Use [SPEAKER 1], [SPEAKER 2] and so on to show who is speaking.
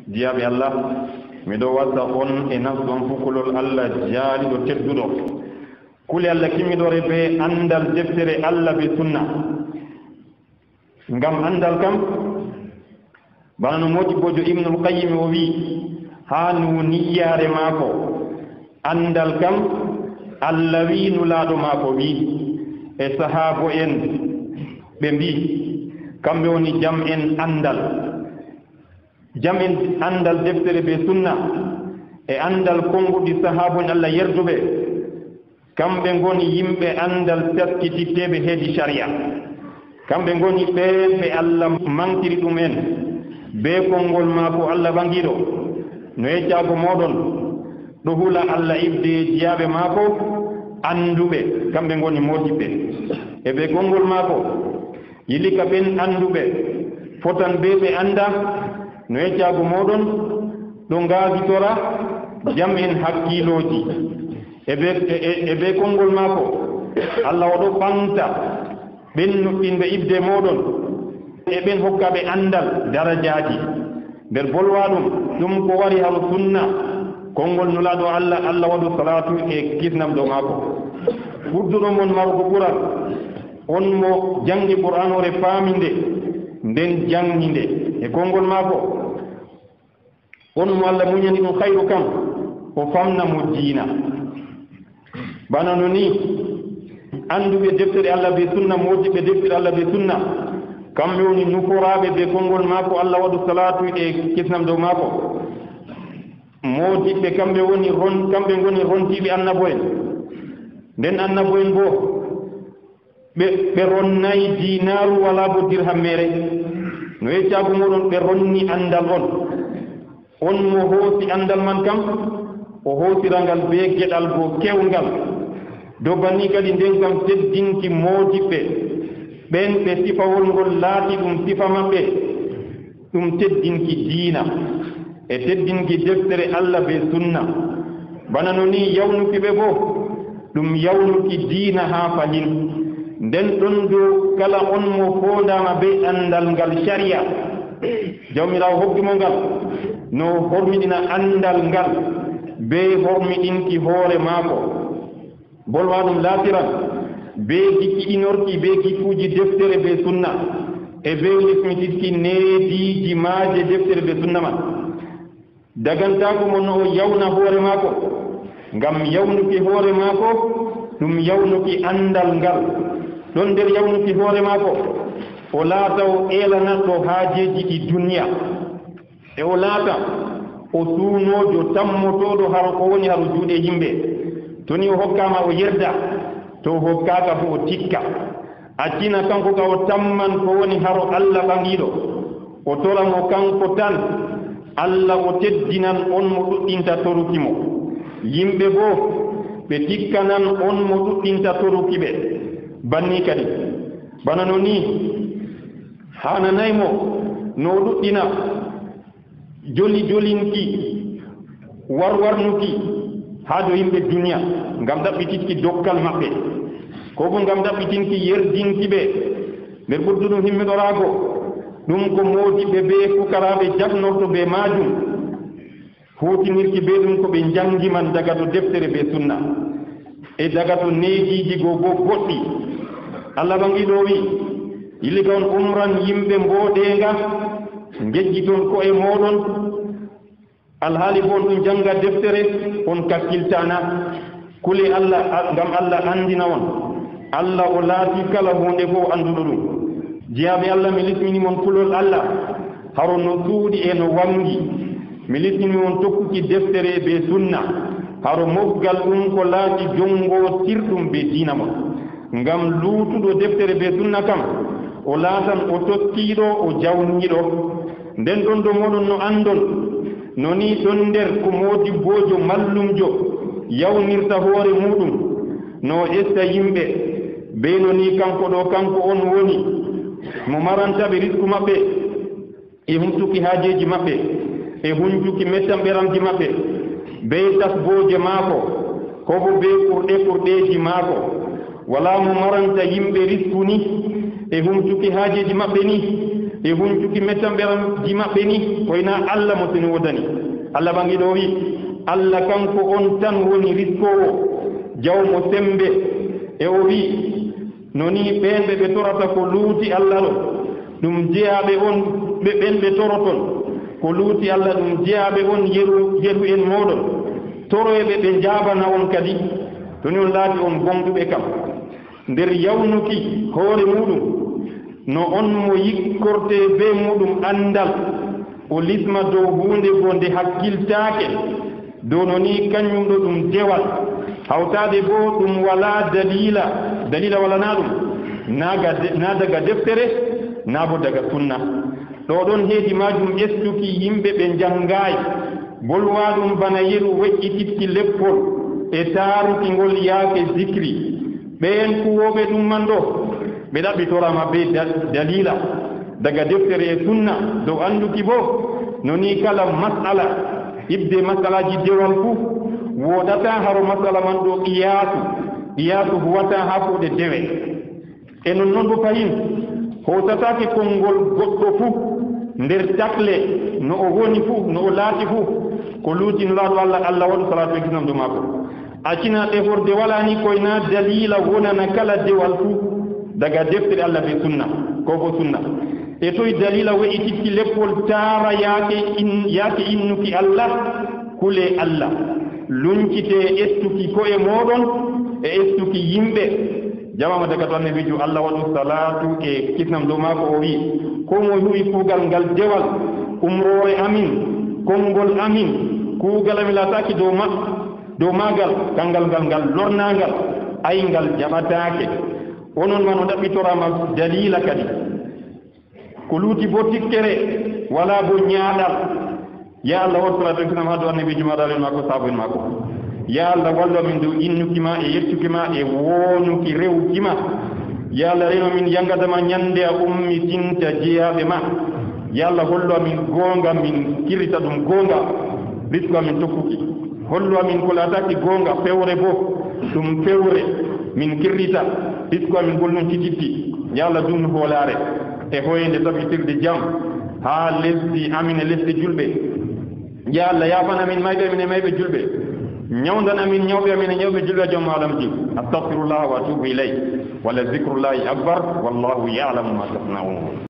[SPEAKER 1] diyaɓe allah miɗo wasa on e nafsu an fukolol allah jaaliɗo tedduɗo kuli allah kimmiɗore be andal deftere allah be sunna ngam andal kam bana no modibojo ibnul qayyim o wi ha nuniyare maako andal kam allah wi nulaɗo maako wi e sahabo en ɓe mbi kamɓe woni jam en andal deftere be sunna e andal konguɗi sahabo en allah yerduɓe kamɓe ngoni yimɓe andal taskititteɓe heedi sharia kamɓe ngoni ɓe allah mantiri ɗumen be konngol maako allah ɓangiɗo no yeccago moɗon ɗo hula allah ibde jiyaɓe maako anduɓe kamɓe ngoni modiɓɓe e ɓe konngol maako yilika ɓen anduɓe fotan be ɓe anda no yeccago moɗon ɗo ngaasitora jam en hakkiloji e ɓe konngol maako allah oɗo ɓanta ɓen nuɗɗinɓe ibde moɗon e ɓen hokkaɓe andal darajaji nder bolwa ɗum ko wari haro sunna konngol nulaɗo allah waɗu salatu e kisnam ɗo maako ɓurduɗo mon marugo ɓural on mo jangi qur'an ore faaminde nden janginde e konngol maako on mo allah muñani ɗum hayru kam o famna mo diina bana no ni anduɓe deftere allah be sunna modiɓe deftere allah be sunna kamɓe woni nuforaɓe be konngol maako allah waɗu salatu e kisnam dow maako modiɓɓe kamɓe ngoni rontiɓe annabo en nden annabo en bo ɓe ronnayi dinaru wala bo dirhammere no yeccago moɗon ɓe ronni andal on mo hoosi andal man kam o hoosirangal be geɗal bo kewgal dow banni kadi nden kam teddinki modiɓɓe ɓen ɓe sifawol ngol laati ɗum sifa maɓɓe ɗum teddinki diina e teddinki deftere allah be sunna bana no ni yawnuki ɓe bo ɗum yawnuki diina haa fahin nden ɗon dow kala on mo fondama be andal ngal sharia jawmirawo hoggimo ngal no hormiɗina andal ngal be hormiɗinki hoore maako bolwa ɗum laatiran be gikkiɗinorki be gikkuji deftere be sunna e be lismititki neediiji maaje deftere be sunna man dagantako mo no o yawna hoore maako ngam yawnuki hoore maako ɗum yawnuki andal ngal ɗon nder yawnuki hoore maako o laata o eelanatɗo haajeji ɗi duniya e o laata o suunojo tammotoɗo haro ko woni haro juuɗe yimɓe toni o hokkama o yerda to hokkaka fo o tikka accina kanko ka o tamman ko woni haro allah ɓangiɗo o toramo kanko tan allah o teddinan on mo ɗuɗɗinta torukimo yimɓe bo ɓe tikkanan on mo ɗuɗɗinta toruki ɓe banni kadi bana no ni hananaymo no ɗuɗɗina jolinki warnuki haa do yimɓe duniya ngam ɗaɓɓititki dokkal maɓɓe ko bo ngam ɗaɓɓitinki yerdinki ɓe nder ɓurduɗum himmiɗoraago ɗum ko moodiɓe be fukaraɓe jafnorto be majum hutinirki be ɗum ko ɓe jangi man daga to deftere be sunna e daga to neediji go bo goɗɗi allah ɓangiɗo wi yilli ka on umran yimɓe mbooɗenga gejji toon ko e moɗon alhaali bo on ɗum janga deftere on kakkiltana kuli allah ngam allah andina on allah o laati kala hunde fof anduɗo ɗum jeyaɓe allah mi lismini mon kulol allah haro no suuɗi e no wangi mi lismini mon tokkuki deftere be sunna haro moggal ɗum ko laati jongo tirɗum be diina mon ngam luutuɗo deftere be sunna kam o laatan o tokkiɗo o jawniɗo nden ɗon do moɗon no andon no ni ɗon nder ko modibbojo mallumjo yawnirta hoore muɗum no esta yimɓe be no ni kanko ɗo kanko on woni mo marantaɓe risku maɓɓe e humtuki haajeji maɓɓe e huncuki mettamɓeramji maɓɓe be tasboje maako kobo be kurɗeji maako wala mo maranta yimɓe risku ni e humtuki haajeji maɓɓe ni e huncuki mettamberam di maɓɓe ni koyna allah mo seni wodani allah ɓangi ɗo wi allah kanko on tan woni riskowo jawmo sembe e o wi noni ɓen ɓe torata ko luuti allah ɗo ɗum jeyaɓe on ɓen ɓe toroton ko luuti allah ɗum jeyaɓe on yeru en moɗon toroyeɓe ɓe jabana on kadi toni on laati on gonɗuɓe kam nder yawnuki hoore muɗum no on mo yikkorte be muɗum andal o lisma dow hunde go nde hakkiltaake dow noni kañum ɗo ɗum dewal hawtade bo ɗum wala dalila wala na ɗum na daga deftere na bo daga sunna ɗo ɗon heedi majum ƴestuki yimɓe ɓe jangayi bolwa ɗum bana yeru weƴƴititki leppol e taaruki ngol yaake zicri ɓen kuwoɓe ɗum man ɗo ɓe ɗaɓɓitorama be dalila daga deftere e sunna dow anduki bo noni kala masala ibde masalaji dewal fuu woɗata haro masala man ɗo qiyasu huwata ha fuɗe dewe e non noon bo fayin hosatake konngol goɗɗo fuu nder takle no o woni fuu no o laati fuu ko luutinolaɗo allah waɗu salatu e gisnam ɗo maako accina ɗeforde walani koyna dalila wonana kala dewal fuu daga deftere allah be sunna ko bo sunna e toye dalila weƴititki leppol taara yaake innuki allah kule allah luncite estuki koye moɗon e estuki yimɓe jamama daga to annabijo allah waɗu salatu e kisnam dow maako o wi komo huwi kuugal ngal dewal umrore amin konngol amin kuugal amin lataki dow maagal kangal ngal lornagal ayngal jaɓatake onon man o ɗaɓɓitorama dalila kadi ko luuti bo tikkere wala bo ñaaɗal ya allah waɗu salatu e kisnam ha dow annabijo maɗa alen maako saabu en maako ya allah wallu amin dow innukima e yettukima e wonuki rewkima ya allah reno min yangadama ñande a ummitinta jeyaɓe ma ya allah hollu amin goonga min kirrita ɗum goonga risko amin tokkuki hollu amin ko laataki goonga fewre bo ɗum fewre min kirrita risko amin gollum tititti ya allah dumno hoolare e hoyende tabitirde jam ha lesdi amin e lesdi julɓe ya allah yafan amin mayɓe amin e mayɓe julɓe ñawdan amin ñawɓe amin e ñawɓe julɓe a joom alamji astaghfirullah wa atubu ilay wala zicrullahi akbar wallahu yalamu ma tasnaun